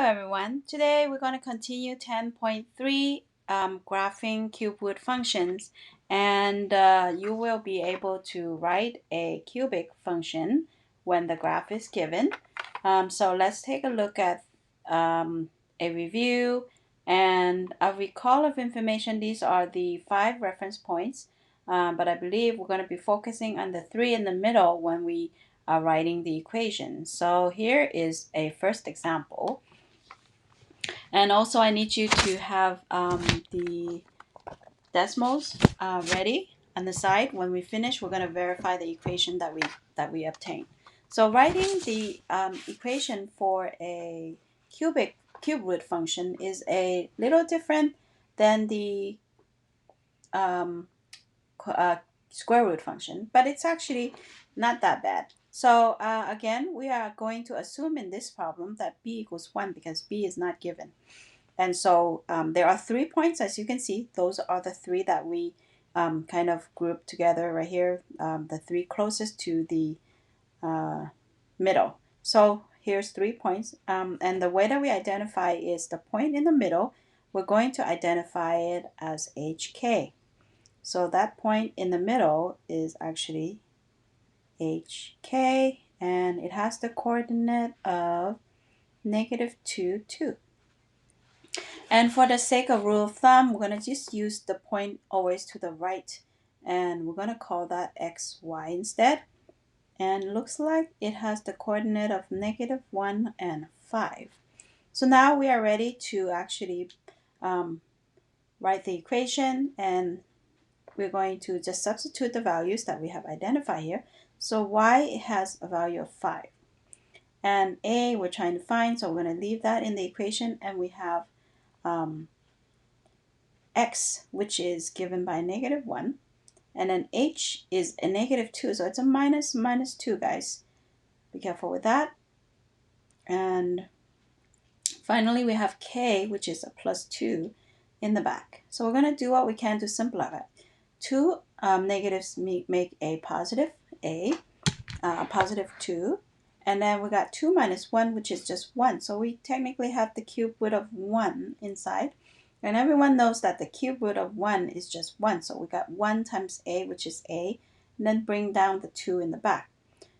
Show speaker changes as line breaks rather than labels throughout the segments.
everyone. Today we're going to continue 10.3 graphing cube root functions, and you will be able to write a cubic function when the graph is given. So let's take a look at a review and a recall of information. These are the 5 reference points, but I believe we're going to be focusing on the 3 in the middle when we are writing the equation. So here is a first example. And also I need you to have the decimals ready on the side. When we finish, we're going to verify the equation that we obtain. So writing the equation for a cube root function is a little different than the square root function, but it's actually not that bad. So again, we are going to assume in this problem that b equals 1 because b is not given. And so there are 3 points, as you can see. Those are the 3 that we kind of grouped together right here, the 3 closest to the middle. So here's 3 points. And the way that we identify is the point in the middle. We're going to identify it as HK. So that point in the middle is actually HK, and it has the coordinate of -2, 2. And for the sake of rule of thumb, we're going to just use the point always to the right, and we're going to call that xy instead. And it looks like it has the coordinate of -1 and 5. So now we are ready to actually write the equation, and we're going to just substitute the values that we have identified here. So y has a value of 5. And a we're trying to find, so we're going to leave that in the equation, and we have x, which is given by -1, and then h is a -2, so it's a -2, guys. Be careful with that. And finally, we have k, which is a +2 in the back. So we're going to do what we can to simplify it. 2 negatives make a positive, positive 2. And then we got 2 minus 1, which is just 1. So we technically have the cube root of 1 inside. And everyone knows that the cube root of 1 is just 1. So we got 1 times a, which is a, and then bring down the 2 in the back.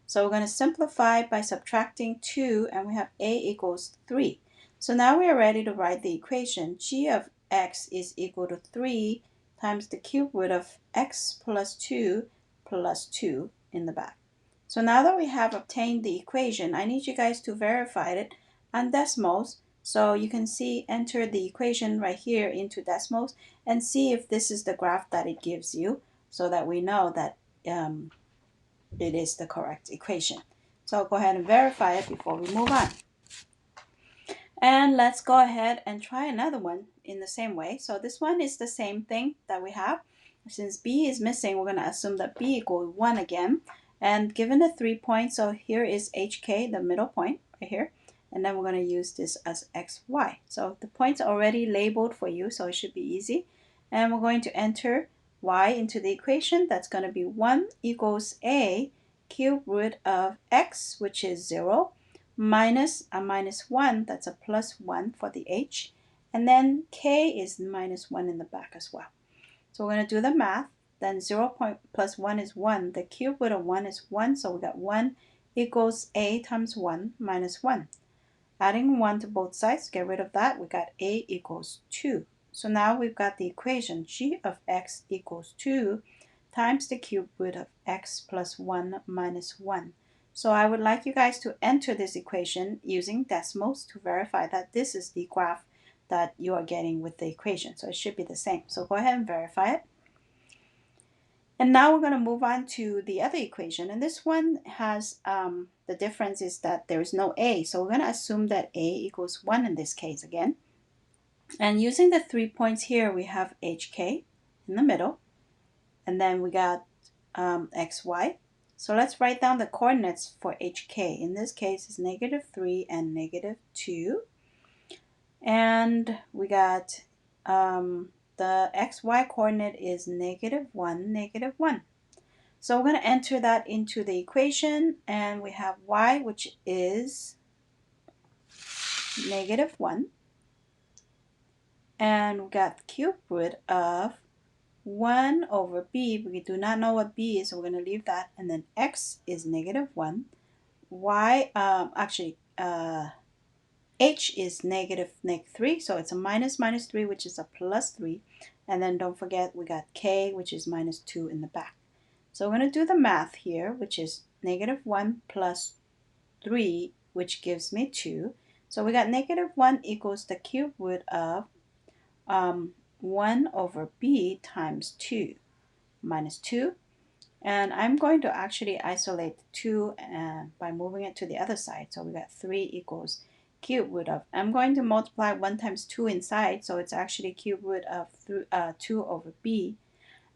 So we're going to simplify by subtracting 2, and we have a equals 3. So now we are ready to write the equation. G of x is equal to 3 times the cube root of x plus 2 in the back. So now that we have obtained the equation, I need you guys to verify it on decimals. So you can see, enter the equation right here into decimals and see if this is the graph that it gives you, so that we know that it is the correct equation. So go ahead and verify it before we move on. And let's go ahead and try another one in the same way. So this one is the same thing that we have. Since b is missing, we're going to assume that b equals 1 again. And given the 3 points, so here is HK, the middle point right here. And then we're going to use this as XY. So the points are already labeled for you, so it should be easy. And we're going to enter y into the equation. That's going to be 1 equals a cube root of x, which is 0, minus a -1, that's a +1 for the h. And then k is -1 in the back as well. So we're going to do the math. Then 0 plus 1 is 1. The cube root of 1 is 1, so we got 1 equals a times 1 minus 1. Adding 1 to both sides, get rid of that, we got a equals 2. So now we've got the equation g of x equals 2 times the cube root of x plus 1 minus 1. So I would like you guys to enter this equation using decimals to verify that this is the graph that you are getting with the equation. So it should be the same. So go ahead and verify it. And now we're going to move on to the other equation. And this one has, the difference is that there is no a. So we're going to assume that a equals 1 in this case again. And using the 3 points here, we have HK in the middle. And then we got XY. So let's write down the coordinates for HK. In this case, it's -3 and -2. And we got the xy coordinate is -1, -1. So we're going to enter that into the equation, and we have y, which is -1. And we got cube root of 1 over b. We do not know what b is, so we're going to leave that. And then x is -1. Y, h is -3, so it's a -3, which is a +3. And then don't forget we got k, which is -2 in the back. So we're going to do the math here, which is -1 plus 3, which gives me 2. So we got -1 equals the cube root of 1 over b times 2 minus 2. And I'm going to actually isolate 2 by moving it to the other side. So we got 3 equals cube root of. I'm going to multiply 1 times 2 inside, so it's actually cube root of 2 over b.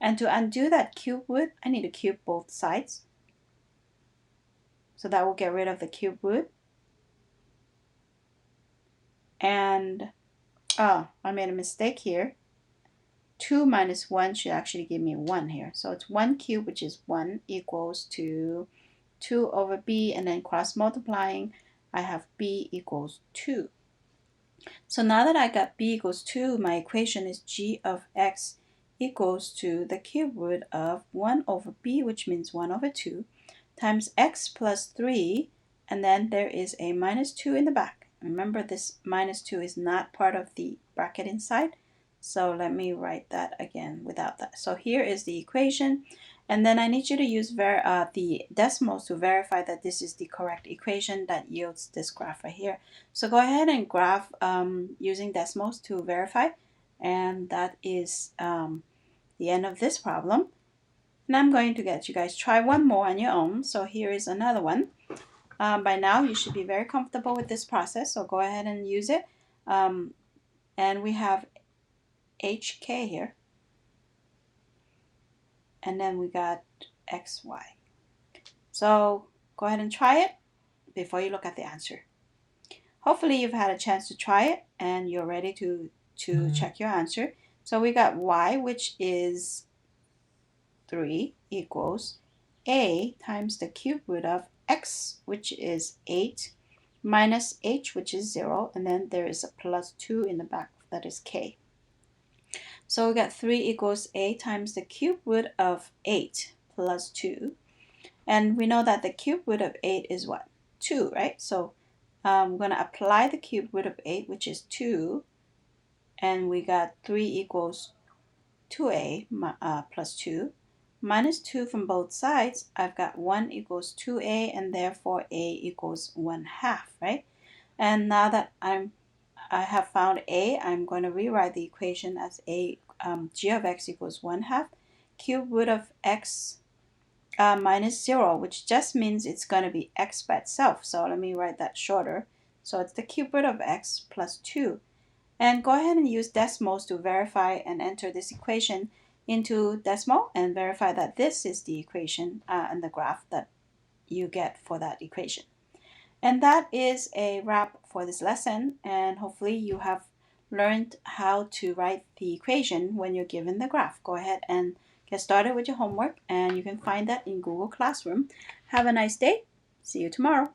And to undo that cube root, I need to cube both sides. So that will get rid of the cube root. And, oh, I made a mistake here. 2 minus 1 should actually give me 1 here. So it's 1 cubed, which is 1, equals to 2 over b, and then cross multiplying, I have b equals 2. So now that I got b equals 2, my equation is g of x equals to the cube root of 1 over b, which means 1 over 2, times x plus 3, and then there is a minus 2 in the back. Remember, this minus 2 is not part of the bracket inside. So let me write that again without that. So here is the equation. And then I need you to use the decimals to verify that this is the correct equation that yields this graph right here. So go ahead and graph using decimals to verify. And that is the end of this problem. And I'm going to get you guys try one more on your own. So here is another one. By now you should be very comfortable with this process. So go ahead and use it. And we have HK here, and then we got XY. So go ahead and try it before you look at the answer. Hopefully you've had a chance to try it and you're ready to check your answer. So we got Y, which is 3, equals A times the cube root of X, which is 8, minus H, which is 0, and then there is a plus 2 in the back, that is K. So we got 3 equals A times the cube root of 8 plus 2. And we know that the cube root of 8 is what? 2, right? So we're going to apply the cube root of 8, which is 2. And we got 3 equals 2A plus 2. Minus 2 from both sides, I've got 1 equals 2A, and therefore A equals 1/2, right? And now that I have found A, I'm going to rewrite the equation as g of x equals 1/2 cube root of x minus 0, which just means it's going to be x by itself. So let me write that shorter. So it's the cube root of x plus 2. And go ahead and use decimals to verify and enter this equation into decimal and verify that this is the equation and the graph that you get for that equation. And that is a wrap for this lesson, and hopefully you have learned how to write the equation when you're given the graph. Go ahead and get started with your homework, and you can find that in Google Classroom. Have a nice day. See you tomorrow.